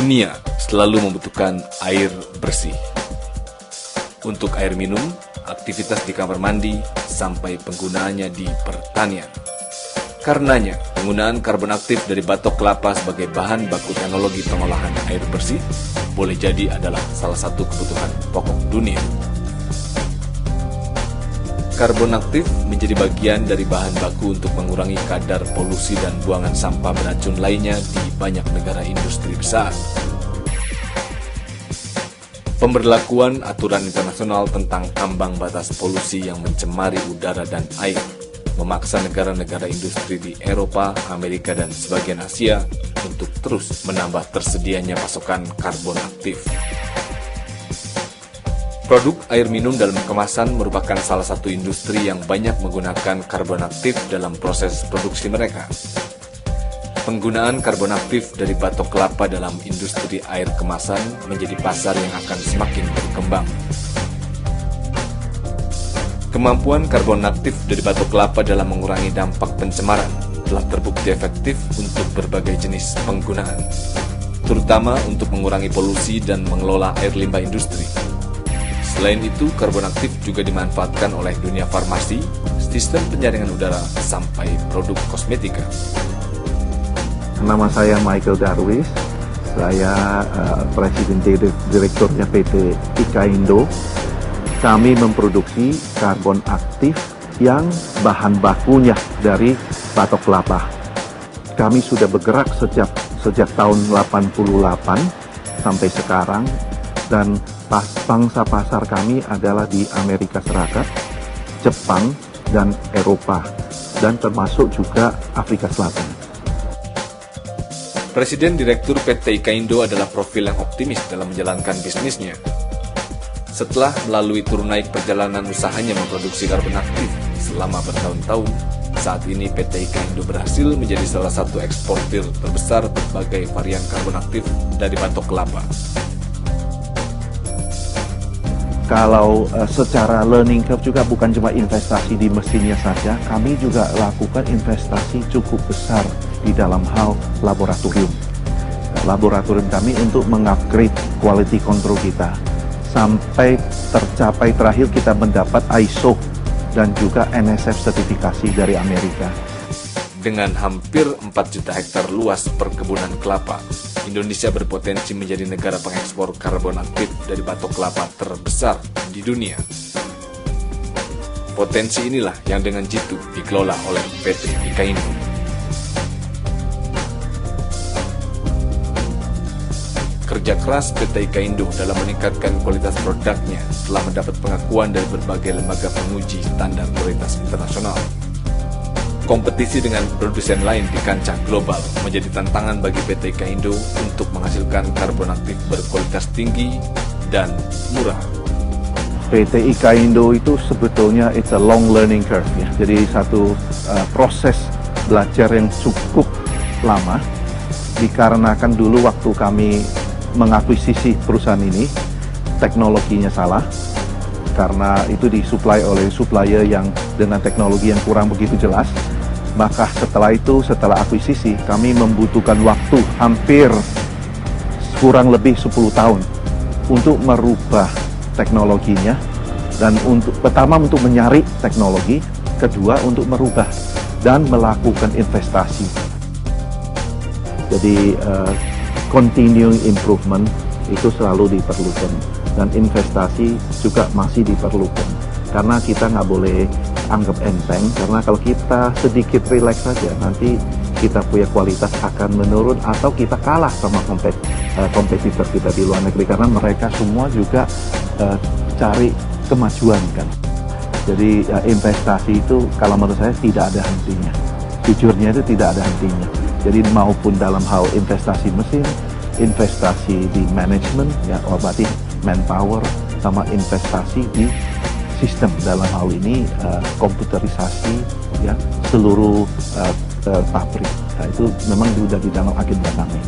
Dunia selalu membutuhkan air bersih. Untuk air minum, aktivitas di kamar mandi, sampai penggunaannya di pertanian. Karenanya, penggunaan karbon aktif dari batok kelapa sebagai bahan baku teknologi pengolahan air bersih boleh jadi adalah salah satu kebutuhan pokok dunia. Karbon aktif menjadi bagian dari bahan baku untuk mengurangi kadar polusi dan buangan sampah beracun lainnya di banyak negara industri besar. Pemberlakuan aturan internasional tentang ambang batas polusi yang mencemari udara dan air memaksa negara-negara industri di Eropa, Amerika, dan sebagian Asia untuk terus menambah tersedianya pasokan karbon aktif. Produk air minum dalam kemasan merupakan salah satu industri yang banyak menggunakan karbon aktif dalam proses produksi mereka. Penggunaan karbon aktif dari batok kelapa dalam industri air kemasan menjadi pasar yang akan semakin berkembang. Kemampuan karbon aktif dari batok kelapa dalam mengurangi dampak pencemaran telah terbukti efektif untuk berbagai jenis penggunaan, terutama untuk mengurangi polusi dan mengelola air limbah industri. Selain itu, karbon aktif juga dimanfaatkan oleh dunia farmasi, sistem penyaringan udara, sampai produk kosmetika. Nama saya Michael Darwis, saya Presiden Direkturnya PT Ikaindo. Kami memproduksi karbon aktif yang bahan bakunya dari batok kelapa. Kami sudah bergerak sejak tahun 88 sampai sekarang, dan pangsa pasar kami adalah di Amerika Serikat, Jepang, dan Eropa, dan termasuk juga Afrika Selatan. Presiden Direktur PT Ikaindo adalah profil yang optimis dalam menjalankan bisnisnya. Setelah melalui turun naik perjalanan usahanya memproduksi karbon aktif selama bertahun-tahun, saat ini PT Ikaindo berhasil menjadi salah satu eksportir terbesar berbagai varian karbon aktif dari batok kelapa. Kalau secara learning curve juga bukan cuma investasi di mesinnya saja, kami juga lakukan investasi cukup besar di dalam hal laboratorium. Laboratorium kami untuk mengupgrade quality control kita. Sampai tercapai terakhir kita mendapat ISO dan juga NSF sertifikasi dari Amerika. Dengan hampir 4 juta hektar luas perkebunan kelapa, Indonesia berpotensi menjadi negara pengekspor karbon aktif dari batok kelapa terbesar di dunia. Potensi inilah yang dengan jitu dikelola oleh PT Ikaindo. Kerja keras PT Ikaindo dalam meningkatkan kualitas produknya telah mendapat pengakuan dari berbagai lembaga penguji standar kualitas internasional. Kompetisi dengan produsen lain di kancah global menjadi tantangan bagi PT Ikaindo untuk menghasilkan karbon aktif berkualitas tinggi dan murah. PT Ikaindo itu sebetulnya it's a long learning curve ya. Jadi satu proses belajar yang cukup lama, dikarenakan dulu waktu kami mengakuisisi perusahaan ini, teknologinya salah, karena itu disuplai oleh supplier yang dengan teknologi yang kurang begitu jelas. Maka setelah itu, setelah akuisisi, kami membutuhkan waktu hampir kurang lebih 10 tahun untuk merubah teknologinya, dan pertama untuk mencari teknologi, kedua untuk merubah dan melakukan investasi. Jadi continuing improvement itu selalu diperlukan, dan investasi juga masih diperlukan, karena kita nggak boleh anggap enteng, karena kalau kita sedikit relax saja nanti kita punya kualitas akan menurun atau kita kalah sama kompetitor kita di luar negeri, karena mereka semua juga cari kemajuan kan. Jadi investasi itu kalau menurut saya tidak ada hentinya, jujurnya itu tidak ada hentinya. Jadi maupun dalam hal investasi mesin, investasi di manajemen, ya berarti manpower, sama investasi di sistem dalam hal ini komputerisasi, ya seluruh pabrik. Nah, itu memang sudah di dalam agenda kami.